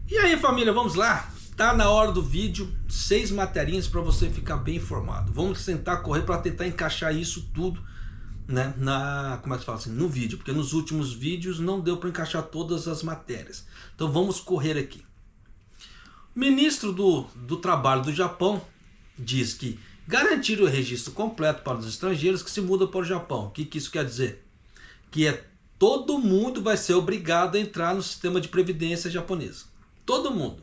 E aí, família, vamos lá? Tá na hora do vídeo, 6 materinhas para você ficar bem informado. Vamos tentar correr para tentar encaixar isso tudo, né, como é que se fala assim, no vídeo, porque nos últimos vídeos não deu para encaixar todas as matérias. Então vamos correr aqui. O ministro do Trabalho do Japão diz que garantir o registro completo para os estrangeiros que se mudam para o Japão. O que isso quer dizer? Que todo mundo vai ser obrigado a entrar no sistema de previdência japonesa. Todo mundo.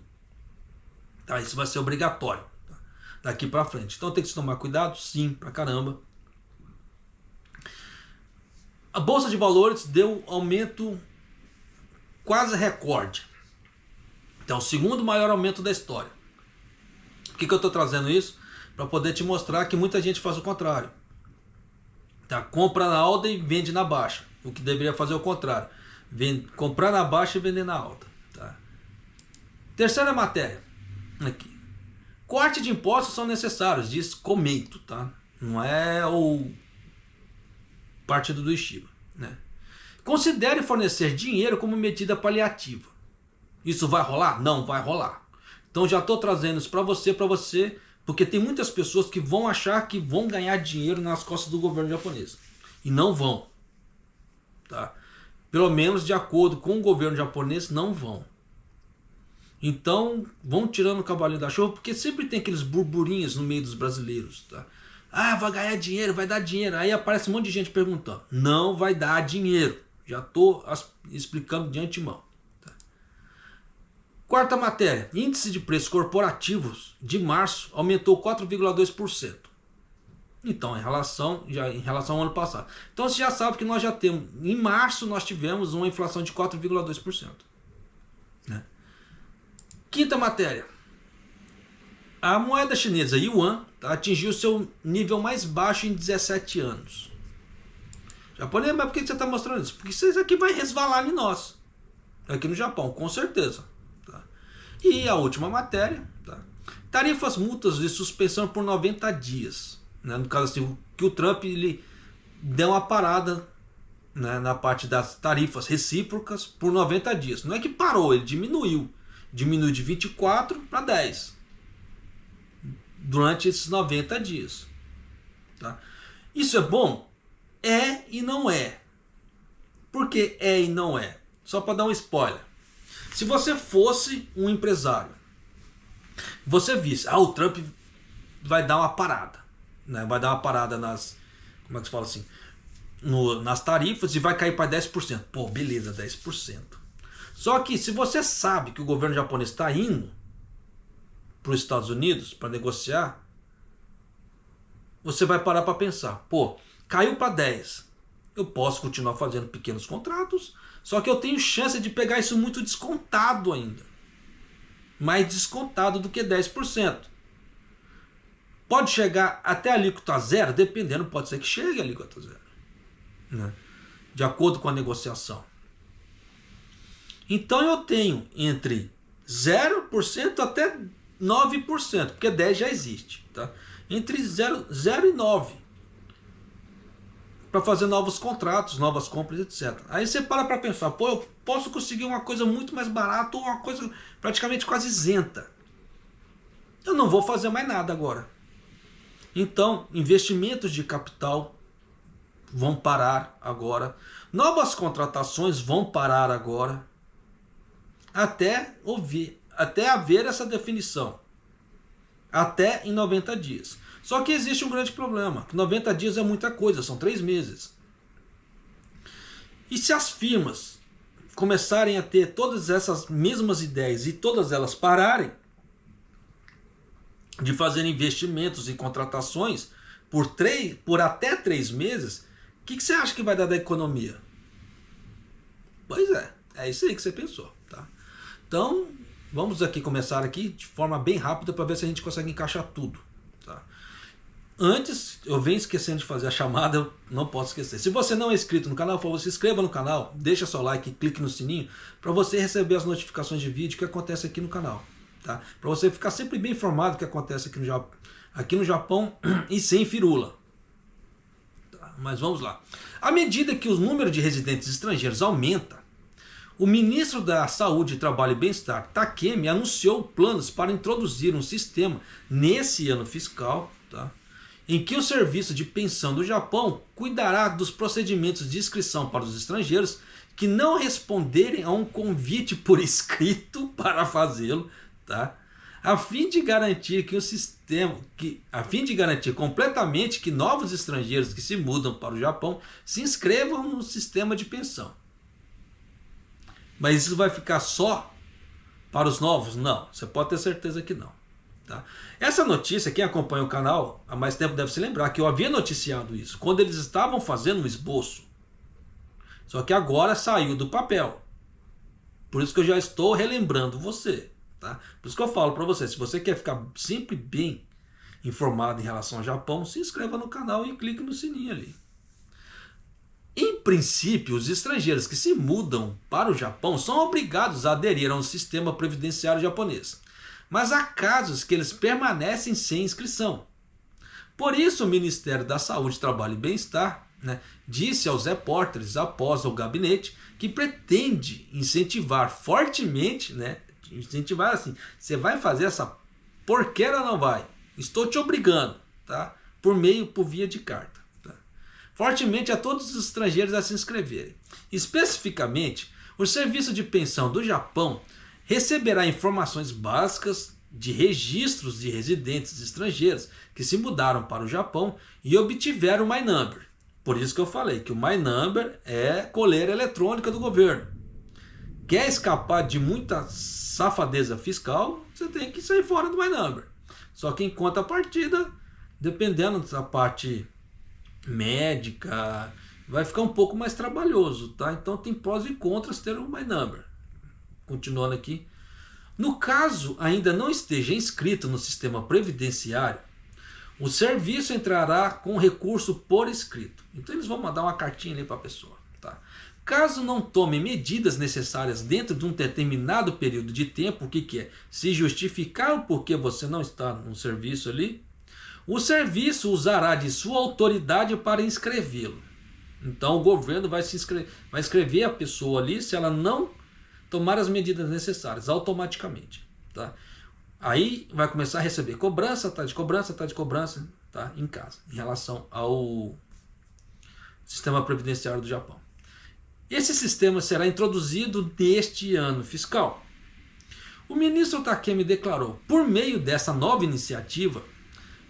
Tá, isso vai ser obrigatório, tá, daqui para frente. Então tem que se tomar cuidado, sim, pra caramba. A Bolsa de Valores deu aumento quase recorde. Então, o segundo maior aumento da história. Por que eu estou trazendo isso? Para poder te mostrar que muita gente faz o contrário. Tá? Compra na alta e vende na baixa. O que deveria fazer é o contrário. Comprar na baixa e vender na alta. Tá? Terceira matéria. Aqui. Corte de impostos são necessários, diz Komeito. Tá? Não é o partido do Ishiba. Né? Considere fornecer dinheiro como medida paliativa. Isso vai rolar? Não vai rolar. Então já estou trazendo isso para você, porque tem muitas pessoas que vão achar que vão ganhar dinheiro nas costas do governo japonês. E não vão. Tá? Pelo menos de acordo com o governo japonês, não vão. Então vão tirando o cavalinho da chuva, porque sempre tem aqueles burburinhos no meio dos brasileiros. Tá? Ah, vai ganhar dinheiro, vai dar dinheiro. Aí aparece um monte de gente perguntando. Não vai dar dinheiro. Já estou explicando de antemão. Quarta matéria, índice de preços corporativos de março aumentou 4,2%. Então, em relação ao ano passado. Então você já sabe que nós já temos, em março nós tivemos uma inflação de 4,2%. Né? Quinta matéria, a moeda chinesa Yuan atingiu seu nível mais baixo em 17 anos. Japonês, mas por que você está mostrando isso? Porque isso aqui vai resvalar em nós, aqui no Japão, com certeza. E a última matéria, tá? Tarifas, multas e suspensão por 90 dias. Né? No caso assim, que o Trump ele deu uma parada, né, na parte das tarifas recíprocas por 90 dias. Não é que parou, ele diminuiu. Diminuiu de 24 para 10. Durante esses 90 dias. Tá? Isso é bom? É e não é. Por que é e não é? Só para dar um spoiler. Se você fosse um empresário, você visse, o Trump vai dar uma parada, né? Vai dar uma parada nas, como é que se fala assim, nas tarifas e vai cair para 10%. Pô, beleza, 10%. Só que se você sabe que o governo japonês está indo para os Estados Unidos para negociar, você vai parar para pensar, pô, caiu para 10%. Eu posso continuar fazendo pequenos contratos, só que eu tenho chance de pegar isso muito descontado ainda. Mais descontado do que 10%. Pode chegar até a alíquota zero, dependendo, pode ser que chegue a alíquota zero. Né? De acordo com a negociação. Então eu tenho entre 0% até 9%, porque 10% já existe. Tá? Entre 0 e 9%. Para fazer novos contratos, novas compras, etc. Aí você para pensar, pô, eu posso conseguir uma coisa muito mais barata ou uma coisa praticamente quase isenta. Eu não vou fazer mais nada agora. Então, investimentos de capital vão parar agora. Novas contratações vão parar agora. Até haver essa definição. Até em 90 dias. Só que existe um grande problema, que 90 dias é muita coisa, são 3 meses. E se as firmas começarem a ter todas essas mesmas ideias e todas elas pararem de fazer investimentos e contratações por até 3 meses, o que você acha que vai dar da economia? Pois é isso aí que você pensou. Tá? Então, vamos aqui começar aqui de forma bem rápida para ver se a gente consegue encaixar tudo. Tá? Antes, eu venho esquecendo de fazer a chamada, eu não posso esquecer. Se você não é inscrito no canal, por favor, se inscreva no canal, deixa seu like e clique no sininho para você receber as notificações de vídeo que acontece aqui no canal. Tá? Para você ficar sempre bem informado do que acontece aqui no Japão e sem firula. Tá? Mas vamos lá. À medida que o número de residentes estrangeiros aumenta, O ministro da Saúde, Trabalho e Bem-Estar, Takemi, anunciou planos para introduzir um sistema nesse ano fiscal, tá, em que o serviço de pensão do Japão cuidará dos procedimentos de inscrição para os estrangeiros que não responderem a um convite por escrito para fazê-lo, tá? A fim de garantir completamente que novos estrangeiros que se mudam para o Japão se inscrevam no sistema de pensão. Mas isso vai ficar só para os novos? Não, você pode ter certeza que não. Tá? Essa notícia, quem acompanha o canal há mais tempo deve se lembrar que eu havia noticiado isso, quando eles estavam fazendo um esboço. Só que agora saiu do papel. Por isso que eu já estou relembrando você. Tá? Por isso que eu falo para você, se você quer ficar sempre bem informado em relação ao Japão, se inscreva no canal e clique no sininho ali. Em princípio, os estrangeiros que se mudam para o Japão são obrigados a aderir a um sistema previdenciário japonês. Mas há casos que eles permanecem sem inscrição. Por isso o Ministério da Saúde, Trabalho e Bem-Estar, né, disse aos repórteres após o gabinete que pretende incentivar fortemente, né, incentivar assim, você vai fazer essa porqueira ou não vai? Estou te obrigando, tá? Por via de carta. Tá? Fortemente a todos os estrangeiros a se inscreverem. Especificamente, o Serviço de Pensão do Japão receberá informações básicas de registros de residentes estrangeiros que se mudaram para o Japão e obtiveram o My Number. Por isso que eu falei que o My Number é coleira eletrônica do governo. Quer escapar de muita safadeza fiscal, você tem que sair fora do My Number. Só que em contrapartida, dependendo da parte médica, vai ficar um pouco mais trabalhoso, tá? Então tem prós e contras ter o My Number. Continuando aqui. No caso ainda não esteja inscrito no sistema previdenciário, o serviço entrará com recurso por escrito. Então eles vão mandar uma cartinha ali para a pessoa. Tá? Caso não tome medidas necessárias dentro de um determinado período de tempo, o que é? Se justificar o porquê você não está no serviço ali, o serviço usará de sua autoridade para inscrevê-lo. Então o governo vai inscrever a pessoa ali se ela não tomar as medidas necessárias automaticamente. Tá? Aí vai começar a receber cobrança, tá de cobrança, tá, em casa, em relação ao sistema previdenciário do Japão. Esse sistema será introduzido neste ano fiscal. O ministro Takemi declarou: por meio dessa nova iniciativa,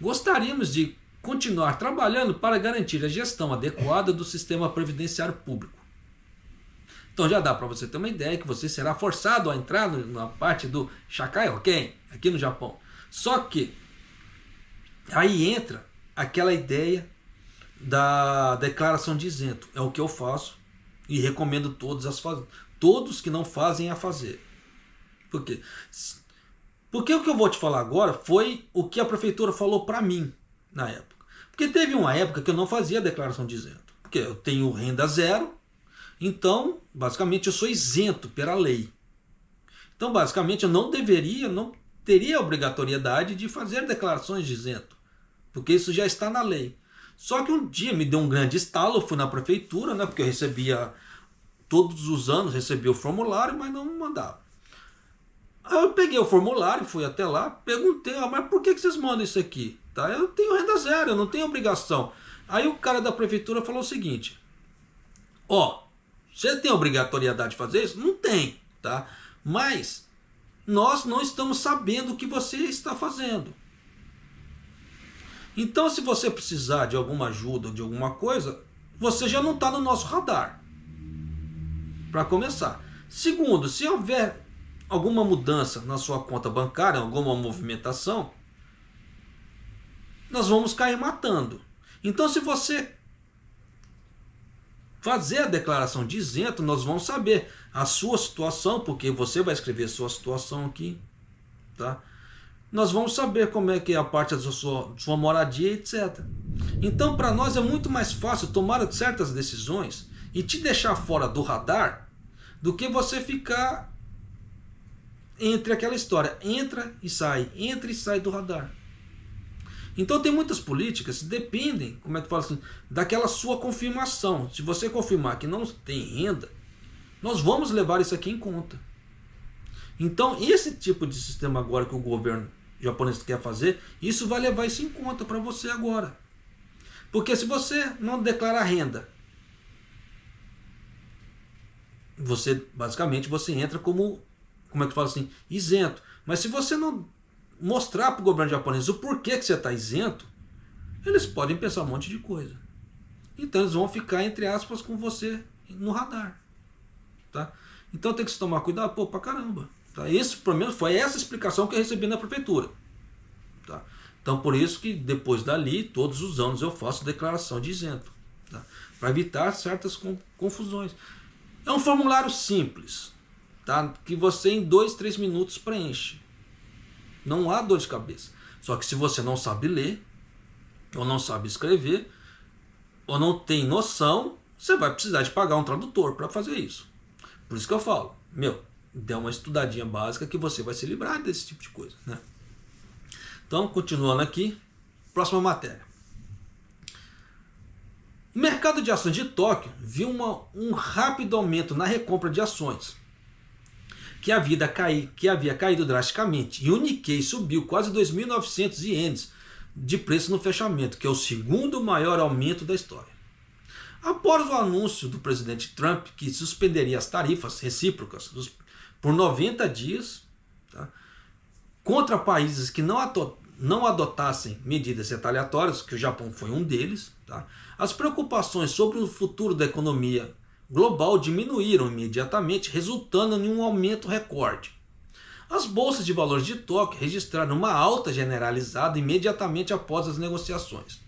gostaríamos de continuar trabalhando para garantir a gestão adequada do sistema previdenciário público. Então já dá para você ter uma ideia que você será forçado a entrar na parte do Shakai Hoken, aqui no Japão. Só que aí entra aquela ideia da declaração de isento. É o que eu faço e recomendo todos que não fazem a fazer. Por quê? Porque o que eu vou te falar agora foi o que a prefeitura falou para mim na época. Porque teve uma época que eu não fazia a declaração de isento. Porque eu tenho renda zero. Então, basicamente, eu sou isento pela lei. Então, basicamente, eu não teria a obrigatoriedade de fazer declarações de isento, porque isso já está na lei. Só que um dia me deu um grande estalo, eu fui na prefeitura, né, porque eu recebia, todos os anos recebia o formulário, mas não mandava. Aí eu peguei o formulário, fui até lá, perguntei: mas por que vocês mandam isso aqui? Tá? Eu tenho renda zero, eu não tenho obrigação. Aí o cara da prefeitura falou o seguinte: você tem obrigatoriedade de fazer isso? Não tem, tá? Mas nós não estamos sabendo o que você está fazendo. Então, se você precisar de alguma ajuda ou de alguma coisa, você já não está no nosso radar. Para começar. Segundo, se houver alguma mudança na sua conta bancária, alguma movimentação, nós vamos cair matando. Então, se você fazer a declaração de isento, nós vamos saber a sua situação, porque você vai escrever a sua situação aqui, tá? Nós vamos saber como é que é a parte da sua moradia, etc. Então, para nós é muito mais fácil tomar certas decisões e te deixar fora do radar do que você ficar entre aquela história, entra e sai do radar. Então tem muitas políticas que dependem, como é que fala assim, daquela sua confirmação. Se você confirmar que não tem renda, Nós vamos levar isso aqui em conta. Então, esse tipo de sistema agora que o governo japonês quer fazer, isso vai levar isso em conta para você agora. Porque se você não declarar renda, você, basicamente, você entra como é que fala assim, isento. Mas se você não mostrar para o governo japonês o porquê que você está isento, eles podem pensar um monte de coisa. Então eles vão ficar, entre aspas, com você no radar. Tá? Então tem que se tomar cuidado, pô, pra caramba. Tá? Isso, pelo menos, foi essa explicação que eu recebi na prefeitura. Tá? Então por isso que depois dali, todos os anos eu faço declaração de isento. Tá? Para evitar certas confusões. É um formulário simples, tá? Que você em 2, 3 minutos preenche. Não há dor de cabeça. Só que se você não sabe ler, ou não sabe escrever, ou não tem noção, você vai precisar de pagar um tradutor para fazer isso. Por isso que eu falo, dê uma estudadinha básica que você vai se livrar desse tipo de coisa, né? Então, continuando aqui, próxima matéria. O mercado de ações de Tóquio viu um rápido aumento na recompra de ações, que havia caído drasticamente, e o Nikkei subiu quase 2.900 ienes de preço no fechamento, que é o segundo maior aumento da história. Após o anúncio do presidente Trump que suspenderia as tarifas recíprocas por 90 dias, tá, contra países que não adotassem medidas retaliatórias, que o Japão foi um deles, tá, as preocupações sobre o futuro da economia global diminuíram imediatamente, resultando em um aumento recorde. As bolsas de valores de Tóquio registraram uma alta generalizada imediatamente após as negociações.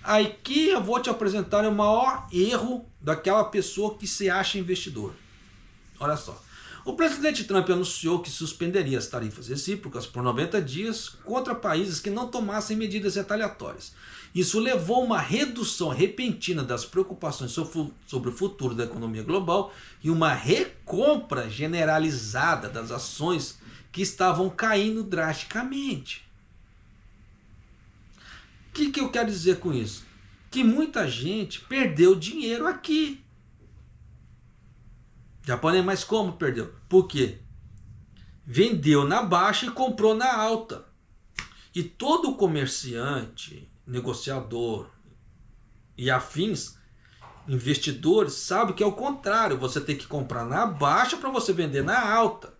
Aqui eu vou te apresentar o maior erro daquela pessoa que se acha investidor. Olha só. O presidente Trump anunciou que suspenderia as tarifas recíprocas por 90 dias contra países que não tomassem medidas retaliatórias. Isso levou a uma redução repentina das preocupações sobre o futuro da economia global e uma recompra generalizada das ações que estavam caindo drasticamente. O que eu quero dizer com isso? Que muita gente perdeu dinheiro aqui. Japonês, mas como perdeu? Por quê? Vendeu na baixa e comprou na alta. E todo comerciante, negociador e afins, investidores, sabe que é o contrário. Você tem que comprar na baixa para você vender na alta.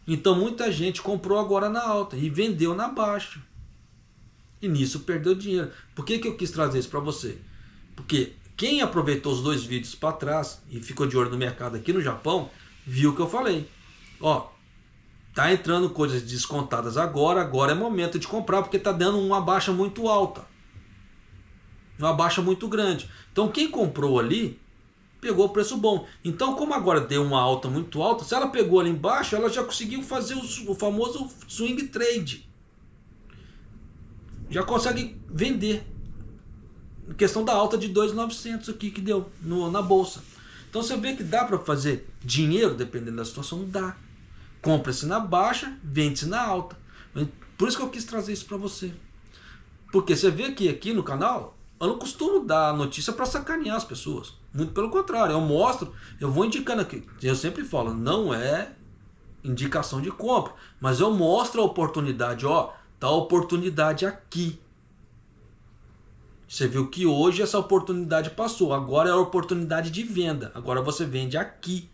Então muita gente comprou agora na alta e vendeu na baixa. E nisso perdeu dinheiro. Por que eu quis trazer isso para você? Porque quem aproveitou os 2 vídeos para trás e ficou de olho no mercado aqui no Japão, viu o que eu falei. Ó, tá entrando coisas descontadas agora é momento de comprar porque tá dando uma baixa muito alta. Uma baixa muito grande. Então quem comprou ali pegou o preço bom. Então como agora deu uma alta muito alta, se ela pegou ali embaixo, ela já conseguiu fazer o famoso swing trade. Já consegue vender. Em questão da alta de 2.900 aqui que deu na bolsa. Então você vê que dá para fazer dinheiro, dependendo da situação, dá. Compra-se na baixa, vende-se na alta. Por isso que eu quis trazer isso para você. Porque você vê que aqui no canal, eu não costumo dar notícia para sacanear as pessoas. Muito pelo contrário, eu mostro, eu vou indicando aqui. Eu sempre falo, não é indicação de compra, mas eu mostro a oportunidade, ó, tá a oportunidade aqui. Você viu que hoje essa oportunidade passou, agora é a oportunidade de venda. Agora você vende aqui.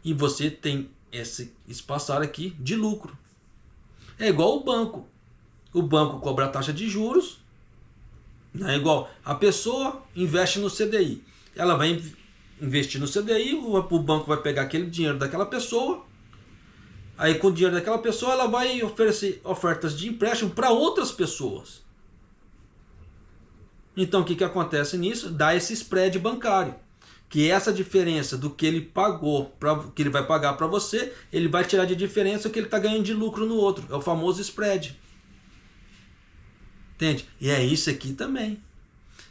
E você tem esse espaçar aqui de lucro. É igual o banco. O banco cobra a taxa de juros. É igual a pessoa investe no CDI. Ela vai investir no CDI, o banco vai pegar aquele dinheiro daquela pessoa. Aí com o dinheiro daquela pessoa ela vai oferecer ofertas de empréstimo para outras pessoas. Então o que acontece nisso? Dá esse spread bancário. Que é essa diferença do que ele pagou, que ele vai pagar para você, ele vai tirar de diferença o que ele está ganhando de lucro no outro. É o famoso spread. Entende? E é isso aqui também.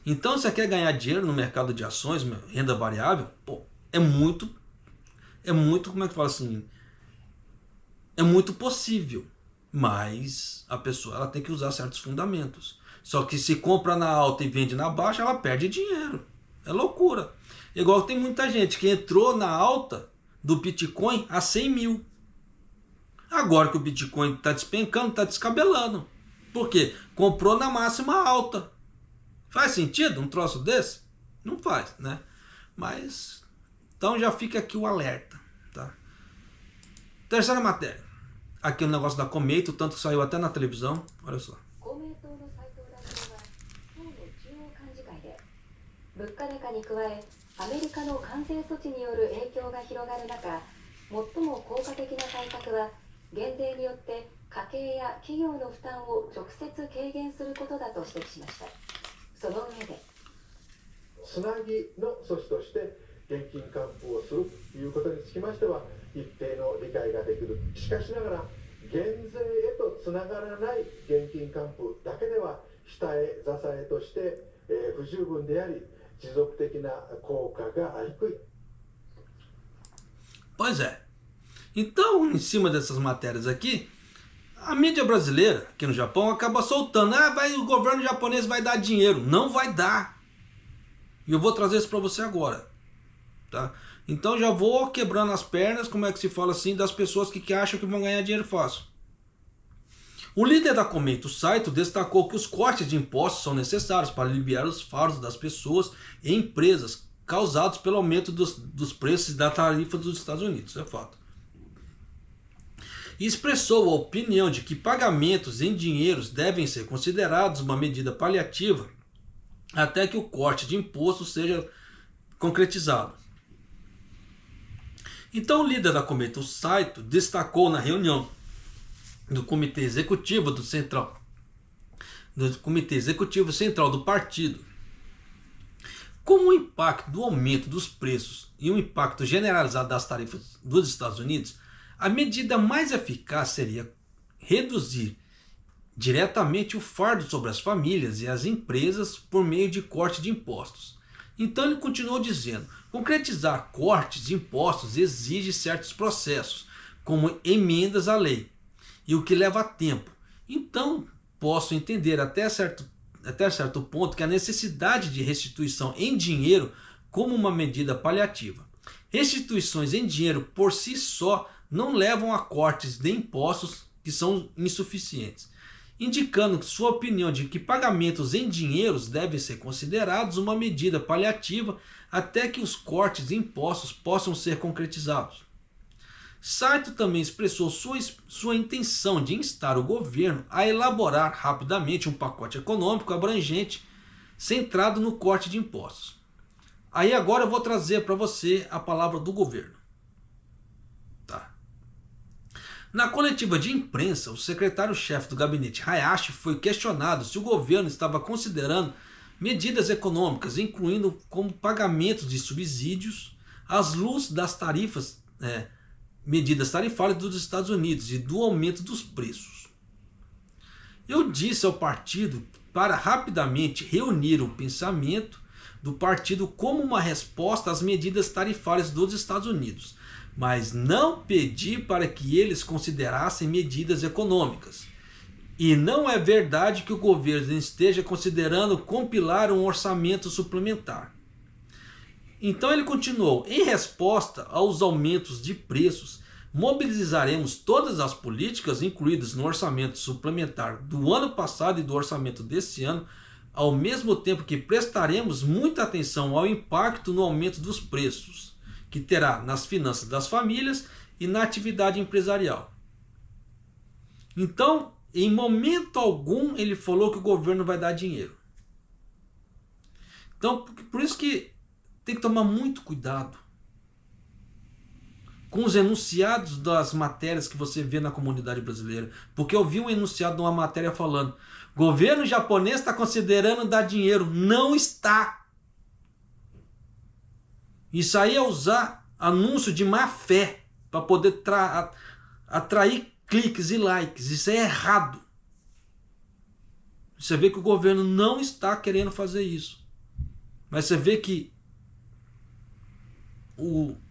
Então, se você quer ganhar dinheiro no mercado de ações, renda variável, pô, é muito, como é que fala assim? É muito possível. Mas a pessoa ela tem que usar certos fundamentos. Só que se compra na alta e vende na baixa, ela perde dinheiro. É loucura. Igual tem muita gente que entrou na alta do Bitcoin a 100 mil. Agora que o Bitcoin está despencando, está descabelando. Por quê? Comprou na máxima alta. Faz sentido um troço desse? Não faz, né? Mas, então já fica aqui o alerta, tá? Terceira matéria. Aqui o negócio da Komeito, tanto que saiu até na televisão. Olha só. 物価高に加え、アメリカの関税措置による影響が広がる中、最も効果的な対策は減税によって家計や企業の負担を直接軽減することだと指摘しました。その上で、つなぎの措置として現金還付をするということにつきましては一定の理解ができる。しかしながら減税へとつながらない現金還付だけでは下へ支えとして不十分であり持続的な効果が低い。Pois é. Então, em cima dessas matérias aqui, a mídia brasileira, aqui no Japão, acaba soltando. O governo japonês vai dar dinheiro. Não vai dar. E eu vou trazer isso para você agora. Tá? Então já vou quebrando as pernas, como é que se fala assim, das pessoas que acham que vão ganhar dinheiro fácil. O líder da Komeito Saito destacou que os cortes de impostos são necessários para aliviar os fardos das pessoas e empresas causados pelo aumento dos preços da tarifa dos Estados Unidos, isso é fato. E expressou a opinião de que pagamentos em dinheiros devem ser considerados uma medida paliativa até que o corte de impostos seja concretizado. Então o líder da Komeito Saito destacou na reunião do Comitê Executivo Central do partido como o impacto do aumento dos preços e o impacto generalizado das tarifas dos Estados Unidos, a medida mais eficaz seria reduzir diretamente o fardo sobre as famílias e as empresas por meio de corte de impostos. Então ele continuou dizendo, concretizar cortes de impostos exige certos processos, como emendas à lei, e o que leva tempo. Então posso entender até certo ponto que a necessidade de restituição em dinheiro como uma medida paliativa. Restituições em dinheiro por si só não levam a cortes de impostos que são insuficientes, indicando sua opinião de que pagamentos em dinheiros devem ser considerados uma medida paliativa até que os cortes de impostos possam ser concretizados. Saito também expressou sua intenção de instar o governo a elaborar rapidamente um pacote econômico abrangente centrado no corte de impostos. Aí agora eu vou trazer para você a palavra do governo. Tá. Na coletiva de imprensa, o secretário-chefe do gabinete Hayashi foi questionado se o governo estava considerando medidas econômicas, incluindo como pagamentos de subsídios, às luzes das tarifas, medidas tarifárias dos Estados Unidos e do aumento dos preços. Eu disse ao partido para rapidamente reunir o pensamento do partido como uma resposta às medidas tarifárias dos Estados Unidos, mas não pedi para que eles considerassem medidas econômicas. E não é verdade que o governo esteja considerando compilar um orçamento suplementar. Então ele continuou, em resposta aos aumentos de preços, mobilizaremos todas as políticas incluídas no orçamento suplementar do ano passado e do orçamento deste ano, ao mesmo tempo que prestaremos muita atenção ao impacto no aumento dos preços, que terá nas finanças das famílias e na atividade empresarial. Então, em momento algum, ele falou que o governo vai dar dinheiro. Então, por isso que tem que tomar muito cuidado com os enunciados das matérias que você vê na comunidade brasileira. Porque eu vi um enunciado de uma matéria falando: governo japonês está considerando dar dinheiro. Não está. Isso aí é usar anúncio de má fé para poder atrair cliques e likes. Isso é errado. Você vê que o governo não está querendo fazer isso. Mas você vê que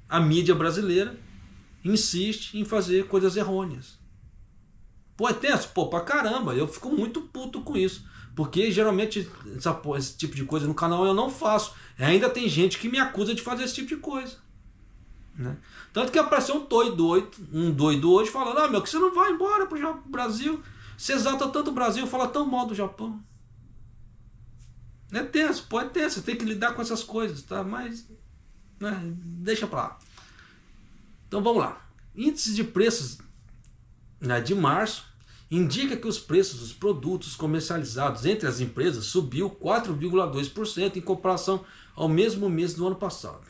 a mídia brasileira insiste em fazer coisas errôneas. Pô, é tenso? Pô, pra caramba. Eu fico muito puto com isso. Porque geralmente esse tipo de coisa no canal eu não faço. Ainda tem gente que me acusa de fazer esse tipo de coisa, né? Tanto que apareceu um doido hoje falando: ah, meu, que você não vai embora pro Brasil? Você exalta tanto o Brasil, fala tão mal do Japão. É tenso, pode ter, você tem que lidar com essas coisas, tá? Mas, né, deixa pra lá. Então vamos lá. Índice de preços, né, de março indica que os preços dos produtos comercializados entre as empresas subiu 4,2% em comparação ao mesmo mês do ano passado,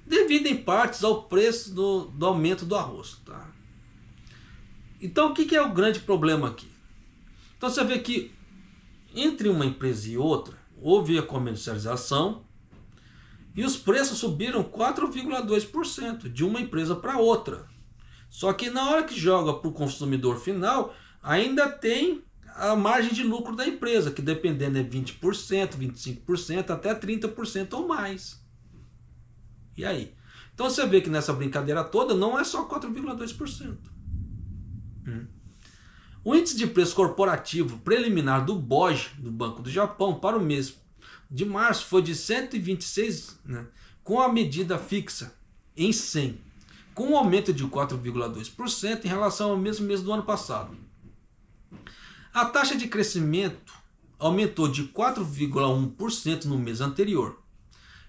devido em partes ao preço do aumento do arroz, tá? Então o que é o grande problema aqui? Então você vê que entre uma empresa e outra houve a comercialização e os preços subiram 4,2% de uma empresa para outra. Só que na hora que joga para o consumidor final, ainda tem a margem de lucro da empresa, que dependendo é 20%, 25%, até 30% ou mais. E aí? Então você vê que nessa brincadeira toda não é só 4,2%. O índice de preço corporativo preliminar do BOJ, do Banco do Japão, para o mês de março foi de 126, né, com a medida fixa em 100, com um aumento de 4,2% em relação ao mesmo mês do ano passado. A taxa de crescimento aumentou de 4,1% no mês anterior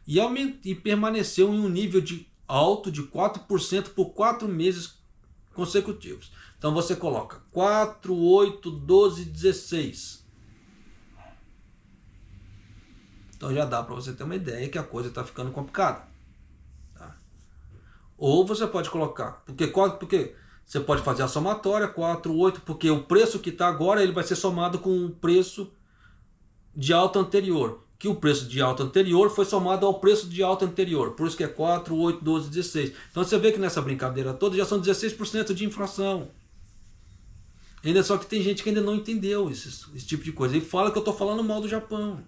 e permaneceu em um nível alto de 4% por 4 meses consecutivos. Então você coloca 4, 8, 12, 16. Então já dá para você ter uma ideia que a coisa está ficando complicada. Tá? Ou você pode colocar, porque você pode fazer a somatória 4, 8, porque o preço que está agora ele vai ser somado com o preço de alta anterior. Que o preço de alta anterior foi somado ao preço de alta anterior. Por isso que é 4, 8, 12, 16. Então você vê que nessa brincadeira toda já são 16% de inflação. Ainda só que tem gente que ainda não entendeu esse tipo de coisa. E fala que eu estou falando mal do Japão.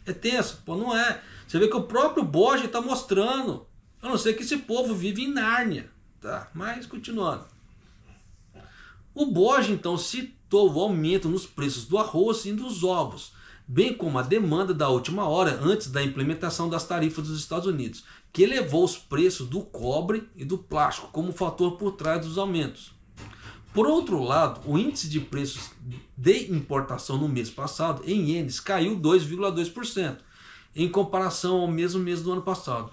É tenso. Pô, não é. Você vê que o próprio BOJ está mostrando. Eu não sei que esse povo vive em Nárnia. Tá? Mas continuando. O BOJ então citou o aumento nos preços do arroz e dos ovos, bem como a demanda da última hora antes da implementação das tarifas dos Estados Unidos, que elevou os preços do cobre e do plástico como fator por trás dos aumentos. Por outro lado, o índice de preços de importação no mês passado, em ienes, caiu 2,2%, em comparação ao mesmo mês do ano passado,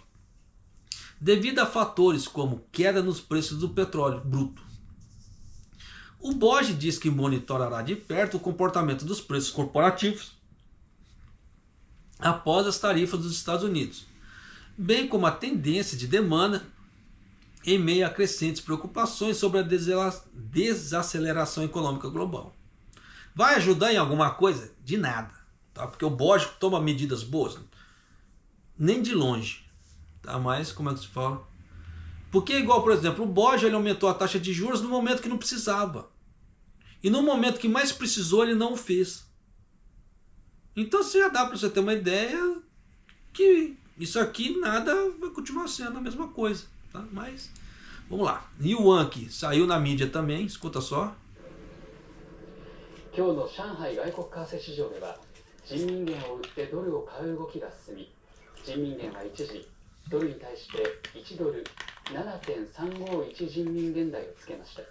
devido a fatores como queda nos preços do petróleo bruto. O BOJ diz que monitorará de perto o comportamento dos preços corporativos após as tarifas dos Estados Unidos, bem como a tendência de demanda em meio a crescentes preocupações sobre a desaceleração econômica global. Vai ajudar em alguma coisa? De nada, tá? Porque o BOJ toma medidas boas? Nem de longe, tá? Mas como é que se fala? Porque igual, por exemplo, o BOJ ele aumentou a taxa de juros no momento que não precisava. E no momento que mais precisou, ele não o fez. Então você já dá para você ter uma ideia que isso aqui nada vai continuar sendo a mesma coisa. Tá? Mas vamos lá. Yuan que saiu na mídia também, escuta só. 今日の上海外国為替市場では人民元を売ってドルを買う動きが進み、人民元は一時ドルに対して1ドル 7.351 人民元台をつけました。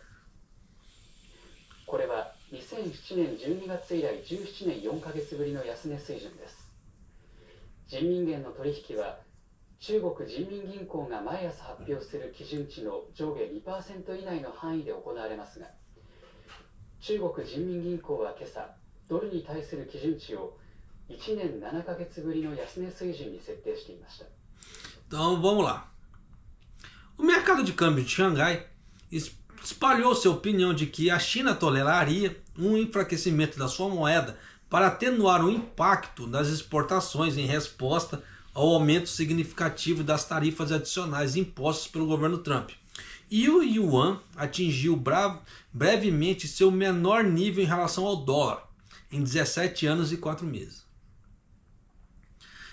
これは2007年12月以来17年4ヶ月ぶりの安値水準です。人民元の取引は中国人民銀行が毎朝発表する基準値の上下 2% 以内の範囲で行われますが、中国人民銀行は今朝、ドルに対する基準値を1年7ヶ月ぶりの安値水準に設定していました。 Então vamos lá. O mercado de câmbio de Xangai espalhou sua opinião de que a China toleraria um enfraquecimento da sua moeda para atenuar o impacto das exportações em resposta ao aumento significativo das tarifas adicionais impostas pelo governo Trump. E o yuan atingiu brevemente seu menor nível em relação ao dólar, em 17 anos e 4 meses.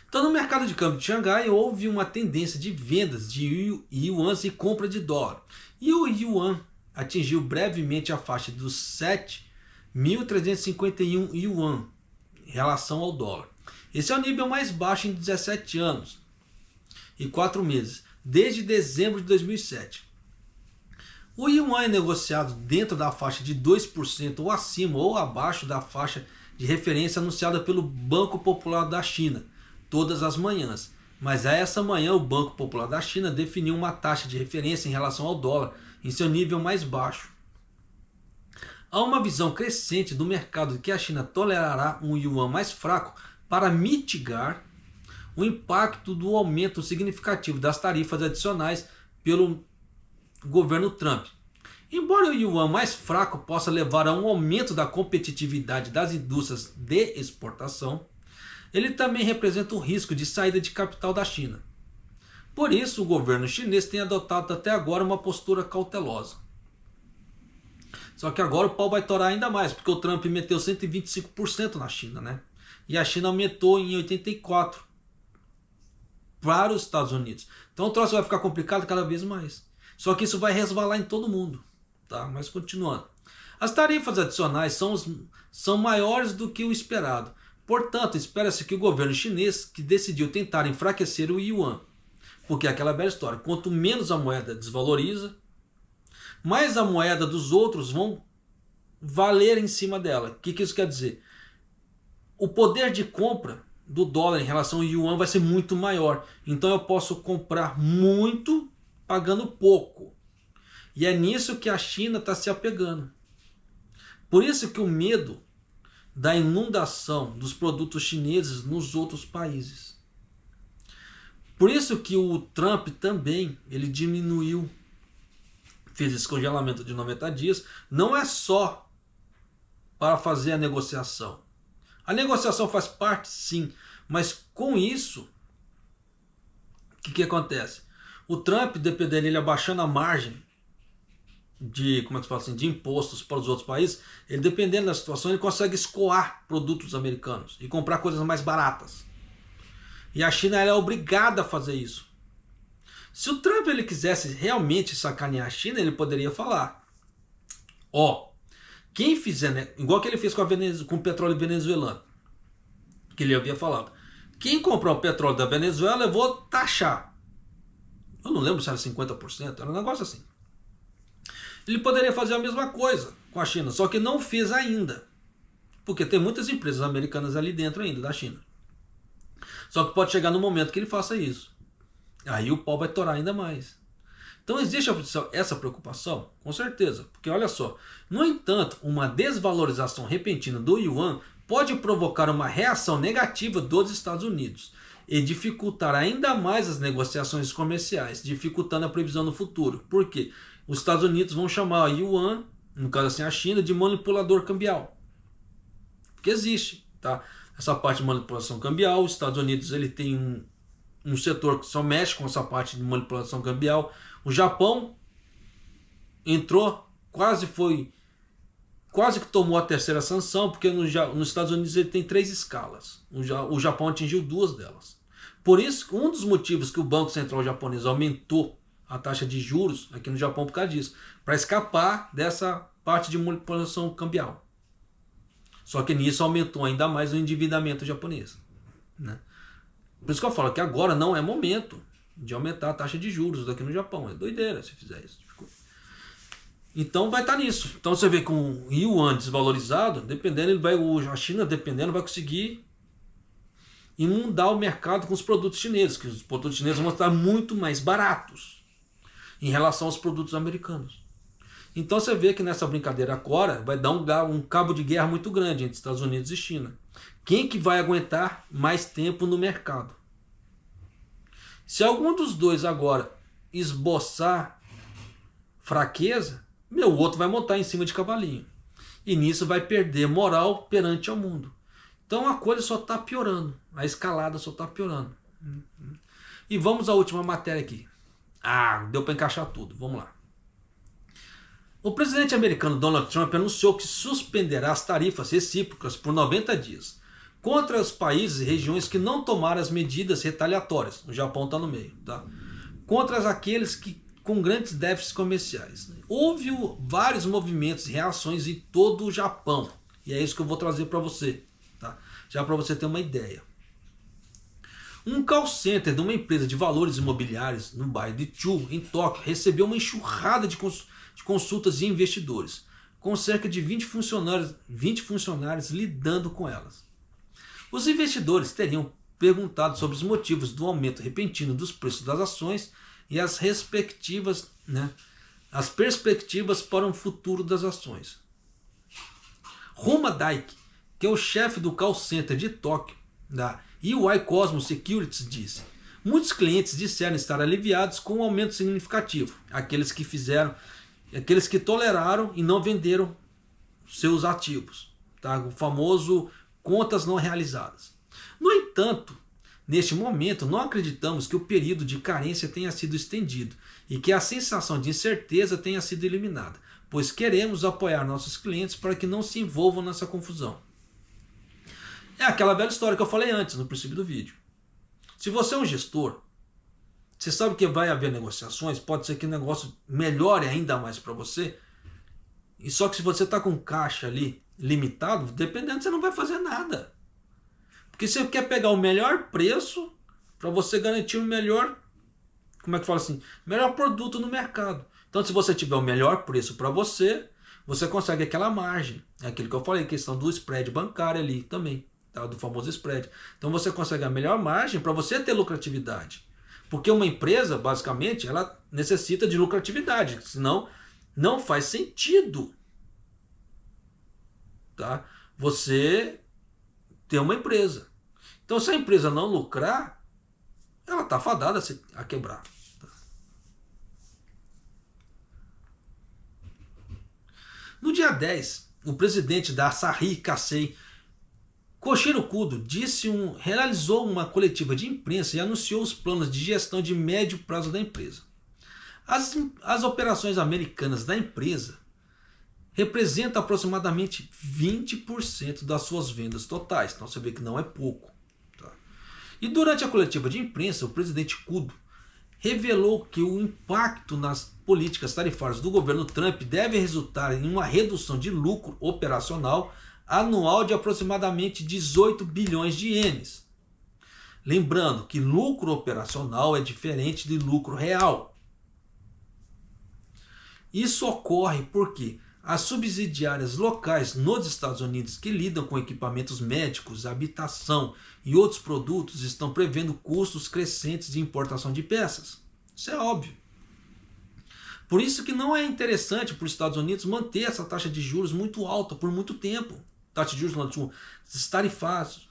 Então no mercado de câmbio de Xangai houve uma tendência de vendas de yuans e compra de dólar. E o yuan atingiu brevemente a faixa dos 7.351 yuan em relação ao dólar. Esse é o nível mais baixo em 17 anos e 4 meses, desde dezembro de 2007. O yuan é negociado dentro da faixa de 2% ou acima ou abaixo da faixa de referência anunciada pelo Banco Popular da China todas as manhãs. Mas a essa manhã o Banco Popular da China definiu uma taxa de referência em relação ao dólar em seu nível mais baixo. Há uma visão crescente do mercado de que a China tolerará um yuan mais fraco para mitigar o impacto do aumento significativo das tarifas adicionais pelo governo Trump. Embora o yuan mais fraco possa levar a um aumento da competitividade das indústrias de exportação, ele também representa o risco de saída de capital da China. Por isso, o governo chinês tem adotado até agora uma postura cautelosa. Só que agora o pau vai torar ainda mais, porque o Trump meteu 125% na China, né? E a China aumentou em 84% para os Estados Unidos. Então o troço vai ficar complicado cada vez mais. Só que isso vai resvalar em todo mundo, tá? Mas continuando. As tarifas adicionais são maiores do que o esperado. Portanto, espera-se que o governo chinês que decidiu tentar enfraquecer o yuan. Porque é aquela velha história, quanto menos a moeda desvaloriza, mais a moeda dos outros vão valer em cima dela. O que isso quer dizer? O poder de compra do dólar em relação ao yuan vai ser muito maior. Então eu posso comprar muito pagando pouco. E é nisso que a China está se apegando. Por isso que o medo da inundação dos produtos chineses nos outros países. Por isso que o Trump também ele diminuiu, fez esse congelamento de 90 dias, não é só para fazer a negociação. A negociação faz parte sim, mas com isso, o que acontece? O Trump, dependendo dele abaixando a margem de, como é que se fala assim, de impostos para os outros países, ele dependendo da situação, ele consegue escoar produtos americanos e comprar coisas mais baratas. E a China ela é obrigada a fazer isso. Se o Trump ele quisesse realmente sacanear a China, ele poderia falar: quem fizer, né, igual que ele fez com o petróleo venezuelano, que ele havia falado, quem comprar o petróleo da Venezuela eu vou taxar. Eu não lembro se era 50%, era um negócio assim. Ele poderia fazer a mesma coisa com a China, só que não fez ainda. Porque tem muitas empresas americanas ali dentro ainda da China. Só que pode chegar no momento que ele faça isso. Aí o pau vai torar ainda mais. Então existe essa preocupação? Com certeza. Porque olha só, no entanto, uma desvalorização repentina do yuan pode provocar uma reação negativa dos Estados Unidos e dificultar ainda mais as negociações comerciais, dificultando a previsão no futuro. Por quê? Os Estados Unidos vão chamar o yuan, no caso assim a China, de manipulador cambial. Porque existe, tá? Essa parte de manipulação cambial. Os Estados Unidos ele tem um setor que só mexe com essa parte de manipulação cambial. O Japão entrou, quase que tomou a terceira sanção, porque nos Estados Unidos ele tem 3 escalas. O Japão atingiu 2 delas. Por isso, um dos motivos que o Banco Central japonês aumentou a taxa de juros aqui no Japão por causa disso, para escapar dessa parte de manipulação cambial. Só que nisso aumentou ainda mais o endividamento japonês, né? Por isso que eu falo que agora não é momento de aumentar a taxa de juros daqui no Japão. É doideira se fizer isso. Então vai estar nisso. Então você vê que com o yuan desvalorizado, dependendo, a China dependendo vai conseguir inundar o mercado com os produtos chineses, que os produtos chineses vão estar muito mais baratos em relação aos produtos americanos. Então você vê que nessa brincadeira agora vai dar um cabo de guerra muito grande entre Estados Unidos e China. Quem que vai aguentar mais tempo no mercado? Se algum dos dois agora esboçar fraqueza, o outro vai montar em cima de cavalinho. E nisso vai perder moral perante ao mundo. Então a coisa só está piorando. A escalada só está piorando. E vamos à última matéria aqui. Deu para encaixar tudo. Vamos lá. O presidente americano Donald Trump anunciou que suspenderá as tarifas recíprocas por 90 dias contra os países e regiões que não tomaram as medidas retaliatórias. O Japão está no meio, tá? Contra aqueles que com grandes déficits comerciais. Houve vários movimentos e reações em todo o Japão. E é isso que eu vou trazer para você, tá? já para você ter uma ideia. Um call center de uma empresa de valores imobiliários no bairro de Chu, em Tóquio, recebeu uma enxurrada de consultas de investidores, com cerca de 20 funcionários lidando com elas. Os investidores teriam perguntado sobre os motivos do aumento repentino dos preços das ações e as perspectivas para o futuro das ações. Ruma Daiki, que é o chefe do call center de Tóquio, da UI Cosmos Securities, disse: muitos clientes disseram estar aliviados com um aumento significativo, aqueles que toleraram e não venderam seus ativos, tá? O famoso contas não realizadas. No entanto, neste momento, não acreditamos que o período de carência tenha sido estendido e que a sensação de incerteza tenha sido eliminada, pois queremos apoiar nossos clientes para que não se envolvam nessa confusão. É aquela velha história que eu falei antes, no princípio do vídeo. Se você é um gestor, você sabe que vai haver negociações, pode ser que o negócio melhore ainda mais para você, e só que se você está com caixa ali limitado, dependendo, você não vai fazer nada. Porque você quer pegar o melhor preço para você garantir o melhor, melhor produto no mercado. Então, se você tiver o melhor preço para você, você consegue aquela margem. É aquilo que eu falei, questão do spread bancário ali também, tá? Do famoso spread. Então, você consegue a melhor margem para você ter lucratividade. Porque uma empresa, basicamente, ela necessita de lucratividade, senão não faz sentido, tá? Você ter uma empresa. Então, se a empresa não lucrar, ela está fadada a quebrar. Tá? No dia 10, o presidente da Asahi Kasei, Koichiro Kudo, realizou uma coletiva de imprensa e anunciou os planos de gestão de médio prazo da empresa. As operações americanas da empresa representam aproximadamente 20% das suas vendas totais. Então você vê que não é pouco. Tá? E durante a coletiva de imprensa, o presidente Kudo revelou que o impacto nas políticas tarifárias do governo Trump deve resultar em uma redução de lucro operacional anual de aproximadamente 18 bilhões de ienes. Lembrando que lucro operacional é diferente de lucro real. Isso ocorre porque as subsidiárias locais nos Estados Unidos que lidam com equipamentos médicos, habitação e outros produtos estão prevendo custos crescentes de importação de peças. Isso é óbvio. Por isso que não é interessante para os Estados Unidos manter essa taxa de juros muito alta por muito tempo. Taxa de juros tarifados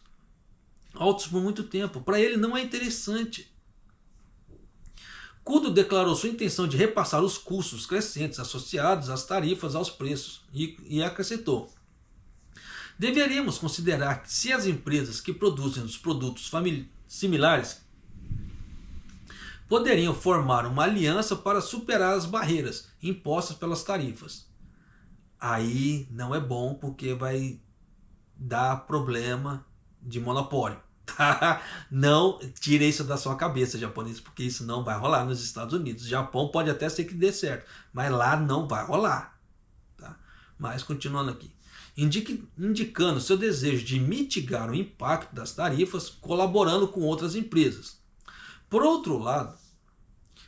altos por muito tempo. Para ele não é interessante. Kudo declarou sua intenção de repassar os custos crescentes associados às tarifas aos preços e acrescentou: deveríamos considerar que se as empresas que produzem os produtos similares poderiam formar uma aliança para superar as barreiras impostas pelas tarifas. Aí não é bom porque vai dar problema de monopólio. Tá? Não tire isso da sua cabeça, japonês, porque isso não vai rolar nos Estados Unidos. O Japão pode até ser que dê certo, mas lá não vai rolar. Tá? Mas continuando aqui, indicando seu desejo de mitigar o impacto das tarifas, colaborando com outras empresas. Por outro lado,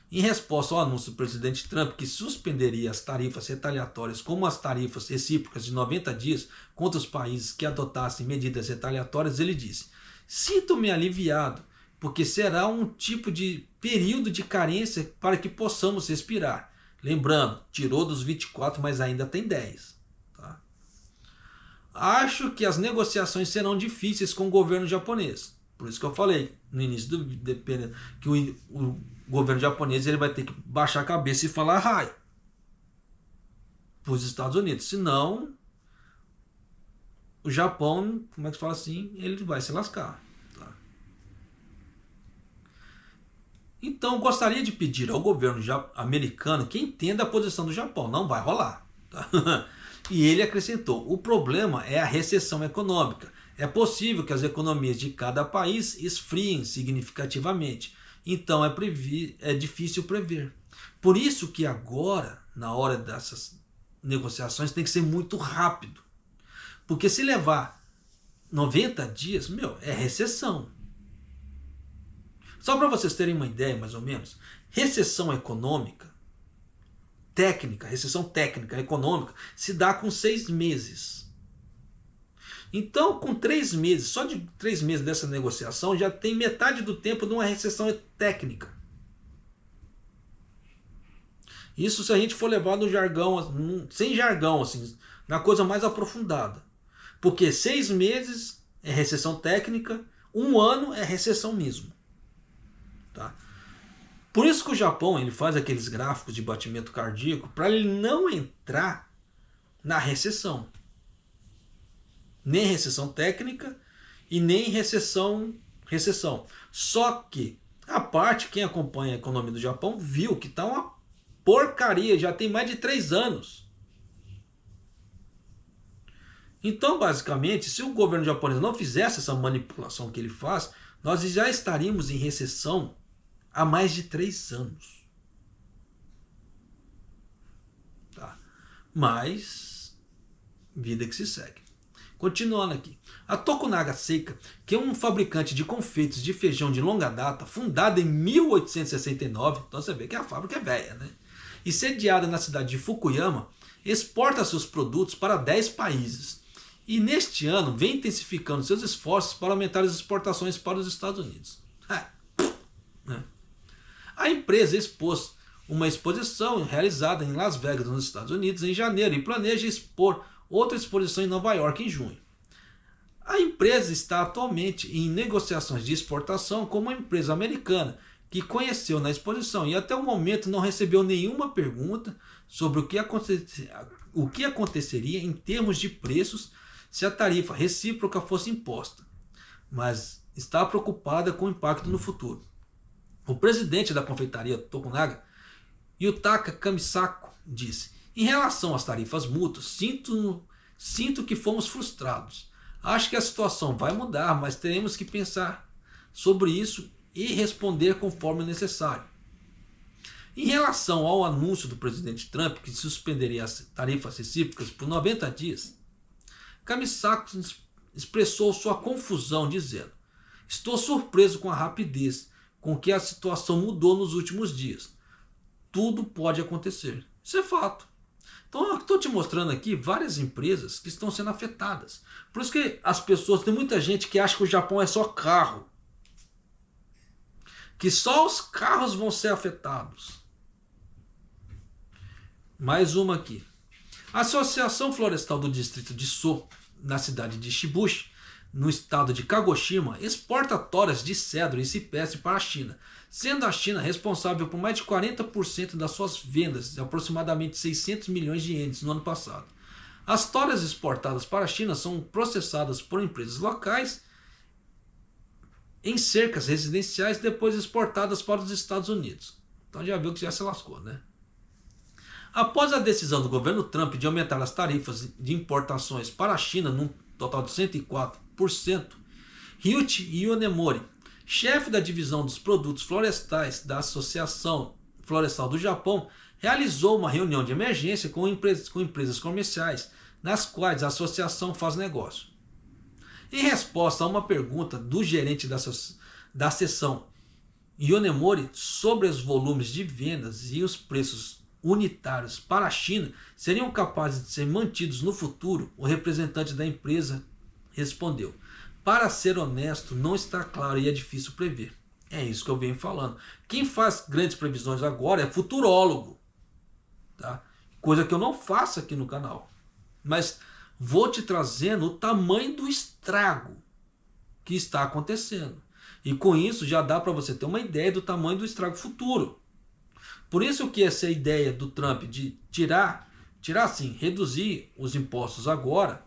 em resposta ao anúncio do presidente Trump que suspenderia as tarifas retaliatórias como as tarifas recíprocas de 90 dias contra os países que adotassem medidas retaliatórias, ele disse: sinto-me aliviado, porque será um tipo de período de carência para que possamos respirar. Lembrando, tirou dos 24, mas ainda tem 10. Tá? Acho que as negociações serão difíceis com o governo japonês. Por isso que eu falei no início do vídeo que o governo japonês ele vai ter que baixar a cabeça e falar "Hai" para os Estados Unidos. Senão, o Japão, como é que se fala assim, ele vai se lascar. Tá? Então, gostaria de pedir ao governo americano que entenda a posição do Japão. Não vai rolar. Tá? E ele acrescentou: o problema é a recessão econômica. É possível que as economias de cada país esfriem significativamente. Então é difícil prever. Por isso que agora, na hora dessas negociações, tem que ser muito rápido. Porque se levar 90 dias, é recessão. Só para vocês terem uma ideia, mais ou menos, recessão econômica, recessão técnica, econômica, se dá com 6 meses. Então, com 3 meses, só de 3 meses dessa negociação, já tem metade do tempo de uma recessão técnica. Isso se a gente for levar no jargão, sem jargão, assim, na coisa mais aprofundada. Porque 6 meses é recessão técnica, 1 ano é recessão mesmo. Tá? Por isso que o Japão ele faz aqueles gráficos de batimento cardíaco para ele não entrar na recessão. Nem recessão técnica e nem recessão. Só que a parte, quem acompanha a economia do Japão viu que está uma porcaria, já tem mais de 3 anos. Então, basicamente, se o governo japonês não fizesse essa manipulação que ele faz, nós já estaríamos em recessão há mais de 3 anos. Tá? Mas, vida que se segue. Continuando aqui. A Tokunaga Seika, que é um fabricante de confeitos de feijão de longa data, fundada em 1869, então você vê que a fábrica é velha, né? E sediada na cidade de Fukuyama, exporta seus produtos para 10 países. E neste ano vem intensificando seus esforços para aumentar as exportações para os Estados Unidos. A empresa expôs uma exposição realizada em Las Vegas, nos Estados Unidos, em janeiro, e planeja expor outra exposição em Nova York em junho. A empresa está atualmente em negociações de exportação com uma empresa americana que conheceu na exposição e até o momento não recebeu nenhuma pergunta sobre o que aconteceria em termos de preços se a tarifa recíproca fosse imposta, mas está preocupada com o impacto no futuro. O presidente da confeitaria Tokunaga, Yutaka Kamisako, disse: em relação às tarifas mútuas, sinto que fomos frustrados. Acho que a situação vai mudar, mas teremos que pensar sobre isso e responder conforme necessário. Em relação ao anúncio do presidente Trump que suspenderia as tarifas recíprocas por 90 dias, Kamisako expressou sua confusão dizendo: estou surpreso com a rapidez com que a situação mudou nos últimos dias. Tudo pode acontecer. Isso é fato. Então eu estou te mostrando aqui várias empresas que estão sendo afetadas. Por isso que as pessoas, tem muita gente que acha que o Japão é só carro. Que só os carros vão ser afetados. Mais uma aqui. A Associação Florestal do Distrito de So, na cidade de Shibuya, no estado de Kagoshima, exporta toras de cedro e cipreste para a China, sendo a China responsável por mais de 40% das suas vendas, de aproximadamente 600 milhões de ienes no ano passado. As toras exportadas para a China são processadas por empresas locais em cercas residenciais, depois exportadas para os Estados Unidos. Então já viu que já se lascou, né? Após a decisão do governo Trump de aumentar as tarifas de importações para a China num total de 104%, Ryuichi Yonemori, chefe da divisão dos produtos florestais da Associação Florestal do Japão, realizou uma reunião de emergência com empresas comerciais, nas quais a associação faz negócio. Em resposta a uma pergunta do gerente da seção Yonemori sobre os volumes de vendas e os preços unitários para a China seriam capazes de ser mantidos no futuro, o representante da empresa respondeu: para ser honesto, não está claro e é difícil prever. É isso que eu venho falando. Quem faz grandes previsões agora é futurólogo, tá? Coisa que eu não faço aqui no canal. Mas vou te trazendo o tamanho do estrago que está acontecendo. E com isso já dá para você ter uma ideia do tamanho do estrago futuro. Por isso que essa ideia do Trump de reduzir os impostos agora,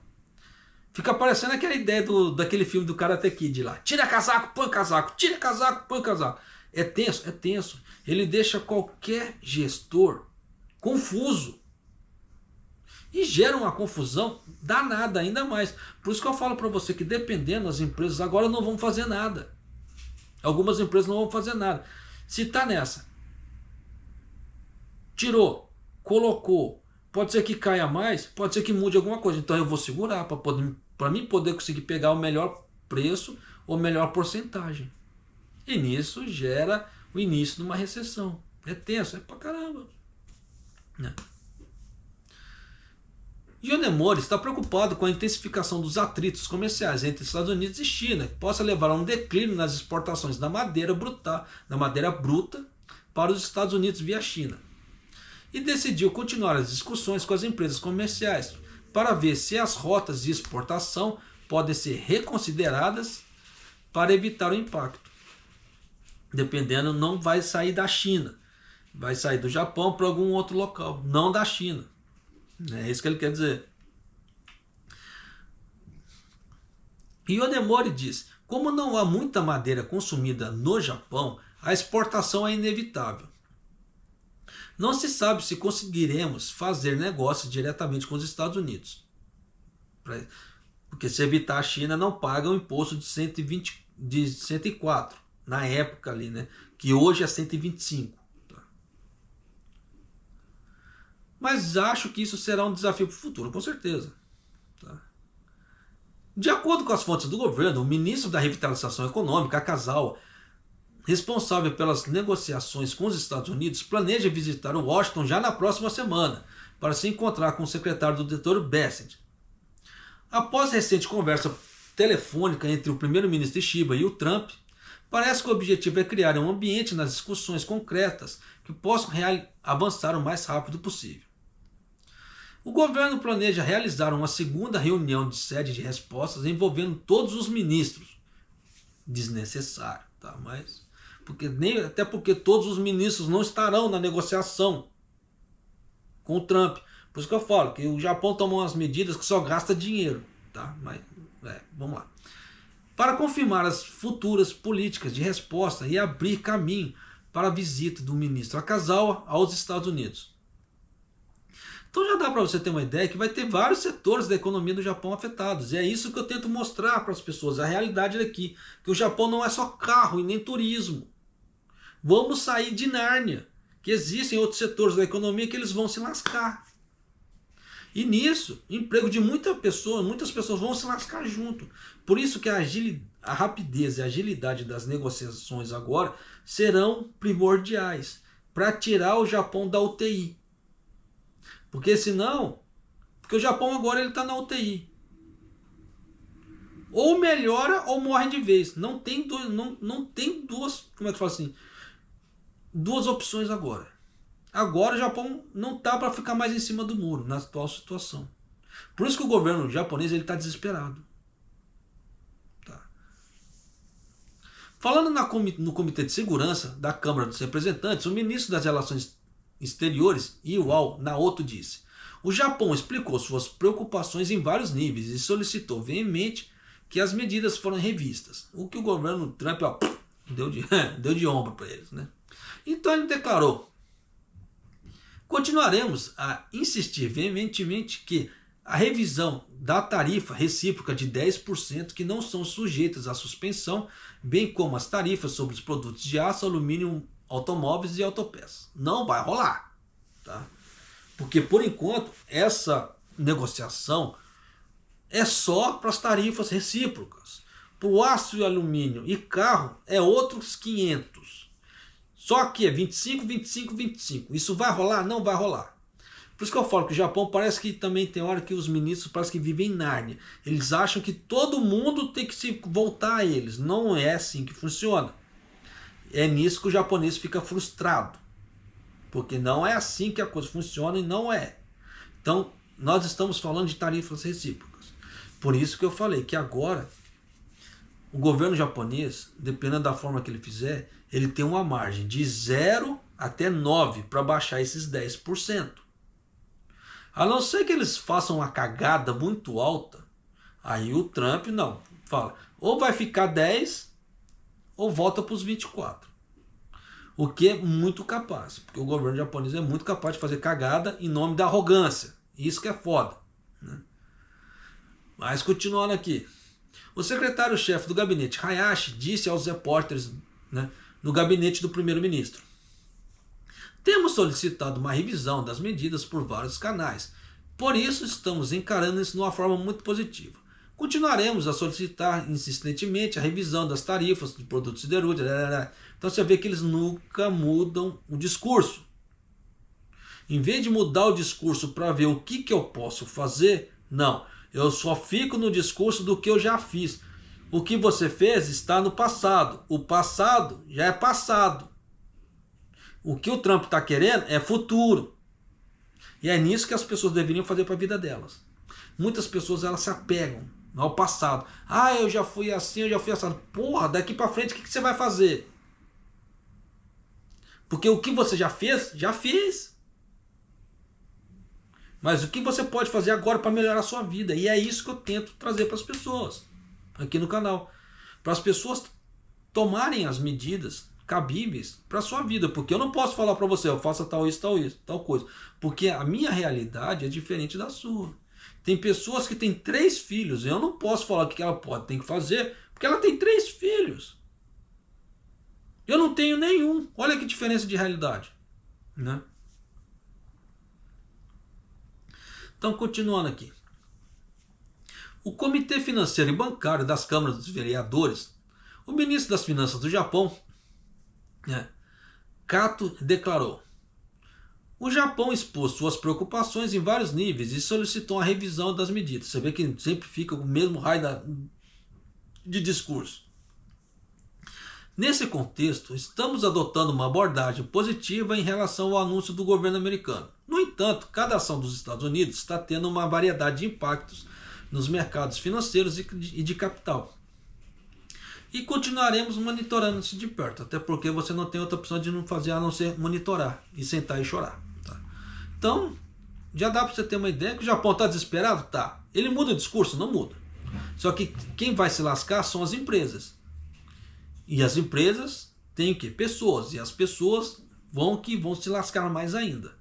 fica parecendo aquela ideia daquele filme do Karate Kid lá. Tira casaco, põe casaco, tira casaco, põe casaco. É tenso, é tenso. Ele deixa qualquer gestor confuso. E gera uma confusão danada ainda mais. Por isso que eu falo para você que dependendo, as empresas agora não vão fazer nada. Algumas empresas não vão fazer nada. Se está nessa, tirou, colocou, pode ser que caia mais, pode ser que mude alguma coisa. Então eu vou segurar para para mim poder conseguir pegar o melhor preço ou melhor porcentagem. E nisso gera o início de uma recessão. É tenso, é pra caramba. Né? Yonemori está preocupado com a intensificação dos atritos comerciais entre Estados Unidos e China, que possa levar a um declínio nas exportações da madeira bruta para os Estados Unidos via China. E decidiu continuar as discussões com as empresas comerciais para ver se as rotas de exportação podem ser reconsideradas para evitar o impacto. Dependendo, não vai sair da China, vai sair do Japão para algum outro local, não da China. É isso que ele quer dizer. Yonemori diz: como não há muita madeira consumida no Japão, a exportação é inevitável. Não se sabe se conseguiremos fazer negócio diretamente com os Estados Unidos. Porque se evitar a China, não paga o imposto de 104, na época ali, né? Que hoje é 125. Tá? Mas acho que isso será um desafio para o futuro, com certeza. Tá? De acordo com as fontes do governo, o ministro da Revitalização Econômica, Akazawa, responsável pelas negociações com os Estados Unidos, planeja visitar Washington já na próxima semana para se encontrar com o secretário do Tesouro Bassett. Após recente conversa telefônica entre o primeiro-ministro Shiba e o Trump, parece que o objetivo é criar um ambiente nas discussões concretas que possam avançar o mais rápido possível. O governo planeja realizar uma segunda reunião de sede de respostas envolvendo todos os ministros. Desnecessário, tá? Mas até porque todos os ministros não estarão na negociação com o Trump. Por isso que eu falo que o Japão tomou umas medidas que só gasta dinheiro, tá? Mas vamos lá. Para confirmar as futuras políticas de resposta e abrir caminho para a visita do ministro Akazawa aos Estados Unidos. Então já dá para você ter uma ideia que vai ter vários setores da economia do Japão afetados. E é isso que eu tento mostrar para as pessoas. A realidade daqui, que o Japão não é só carro e nem turismo. Vamos sair de Nárnia, que existem outros setores da economia que eles vão se lascar. E nisso, emprego de muitas pessoas vão se lascar junto. Por isso que a rapidez e a agilidade das negociações agora serão primordiais para tirar o Japão da UTI. Porque o Japão agora ele está na UTI. Ou melhora ou morre de vez. Não tem duas, como é que fala assim? Duas opções agora. Agora o Japão não está para ficar mais em cima do muro na atual situação. Por isso que o governo japonês está desesperado. Tá. Falando no Comitê de Segurança da Câmara dos Representantes, o ministro das Relações Exteriores, Iwao Naoto, disse: o Japão explicou suas preocupações em vários níveis e solicitou veemente que as medidas foram revistas. O que o governo Trump deu de ombro para eles. Né? Então ele declarou: continuaremos a insistir veementemente que a revisão da tarifa recíproca de 10% que não são sujeitas à suspensão, bem como as tarifas sobre os produtos de aço, alumínio, automóveis e autopeças. Não vai rolar. Tá? Porque, por enquanto, essa negociação é só para as tarifas recíprocas. Para o aço e alumínio e carro é outros 500. Só que é 25, 25, 25. Isso vai rolar? Não vai rolar. Por isso que eu falo que o Japão parece que também tem hora que os ministros parece que vivem em Nárnia. Eles acham que todo mundo tem que se voltar a eles. Não é assim que funciona. É nisso que o japonês fica frustrado. Porque não é assim que a coisa funciona e não é. Então, nós estamos falando de tarifas recíprocas. Por isso que eu falei que agora o governo japonês, dependendo da forma que ele fizer, ele tem uma margem de 0 até 9 para baixar esses 10%. A não ser que eles façam uma cagada muito alta, aí o Trump não fala, ou vai ficar 10 ou volta para os 24. O que é muito capaz, porque o governo japonês é muito capaz de fazer cagada em nome da arrogância. Isso que é foda. Né? Mas continuando aqui. O secretário-chefe do gabinete, Hayashi, disse aos repórteres, né, no gabinete do primeiro-ministro: temos solicitado uma revisão das medidas por vários canais. Por isso estamos encarando isso de uma forma muito positiva. continuaremos a solicitar insistentemente a revisão das tarifas de produtos siderúrgicos. Então você vê que eles nunca mudam o discurso. Em vez de mudar o discurso para ver o que eu posso fazer, não. Eu só fico no discurso do que eu já fiz. O que você fez está no passado. O passado já é passado. O que o Trump está querendo é futuro. E é nisso que as pessoas deveriam fazer para a vida delas. Muitas pessoas elas se apegam ao passado. Ah, eu já fui assim, eu já fui assado. Porra, daqui para frente o que você vai fazer? Porque o que você já fez, já fez. Mas o que você pode fazer agora para melhorar a sua vida? E é isso que eu tento trazer para as pessoas aqui no canal. Para as pessoas tomarem as medidas cabíveis para a sua vida. Porque eu não posso falar para você, eu faça tal isso, tal coisa. Porque a minha realidade é diferente da sua. Tem pessoas que têm 3 filhos. Eu não posso falar o que ela tem que fazer, porque ela tem 3 filhos. Eu não tenho nenhum. Olha que diferença de realidade, né? Então, continuando aqui. O Comitê Financeiro e Bancário das Câmaras dos Vereadores, o ministro das Finanças do Japão, Kato, declarou: o Japão expôs suas preocupações em vários níveis e solicitou a revisão das medidas. Você vê que sempre fica o mesmo raio de discurso. Nesse contexto, estamos adotando uma abordagem positiva em relação ao anúncio do governo americano. No entanto, cada ação dos Estados Unidos está tendo uma variedade de impactos nos mercados financeiros e de capital. E continuaremos monitorando isso de perto, até porque você não tem outra opção de não fazer a não ser monitorar e sentar e chorar. Tá? Então, já dá para você ter uma ideia que o Japão está desesperado? Tá. Ele muda o discurso? Não muda. Só que quem vai se lascar são as empresas. E as empresas têm o quê? Pessoas. E as pessoas vão se lascar mais ainda.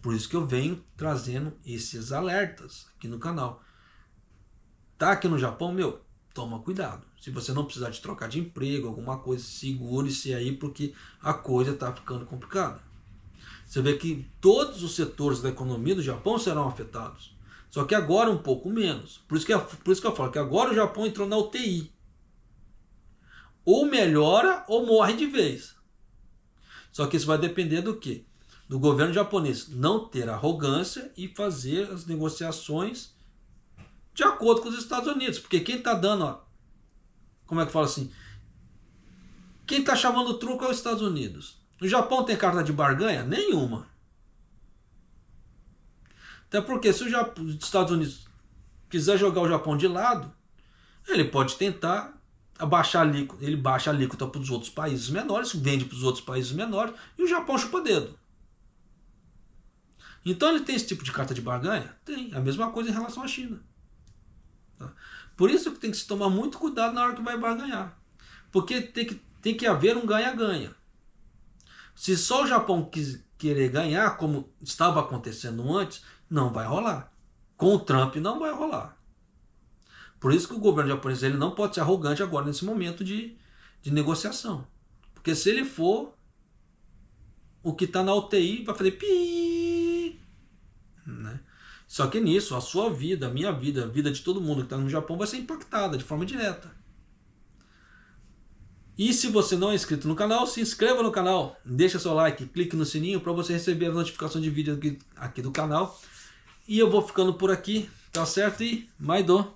Por isso que eu venho trazendo esses alertas aqui no canal. Tá aqui no Japão, toma cuidado. Se você não precisar de trocar de emprego, alguma coisa, segure-se aí, porque a coisa está ficando complicada. Você vê que todos os setores da economia do Japão serão afetados. Só que agora um pouco menos. Por isso que eu falo que agora o Japão entrou na UTI. Ou melhora ou morre de vez. Só que isso vai depender do quê? Do governo japonês não ter arrogância e fazer as negociações de acordo com os Estados Unidos. Porque quem está dando, como é que fala assim? Quem está chamando o truco é os Estados Unidos. O Japão tem carta de barganha? Nenhuma. Até porque se os Estados Unidos quiser jogar o Japão de lado, ele pode tentar abaixar a alíquota. Ele baixa a alíquota para os outros países menores, vende para os outros países menores, e o Japão chupa dedo. Então ele tem esse tipo de carta de barganha? Tem. A mesma coisa em relação à China. Por isso que tem que se tomar muito cuidado na hora que vai barganhar. Porque tem que haver um ganha-ganha. Se só o Japão querer ganhar, como estava acontecendo antes, não vai rolar. Com o Trump não vai rolar. Por isso que o governo japonês ele não pode ser arrogante agora nesse momento de negociação. Porque se ele for, o que está na UTI vai fazer pi. Né? Só que nisso, a sua vida, a minha vida, a vida de todo mundo que está no Japão vai ser impactada de forma direta. E se você não é inscrito no canal, se inscreva no canal, deixa seu like, clique no sininho para você receber a notificação de vídeo aqui do canal. E eu vou ficando por aqui, tá certo? E Maido!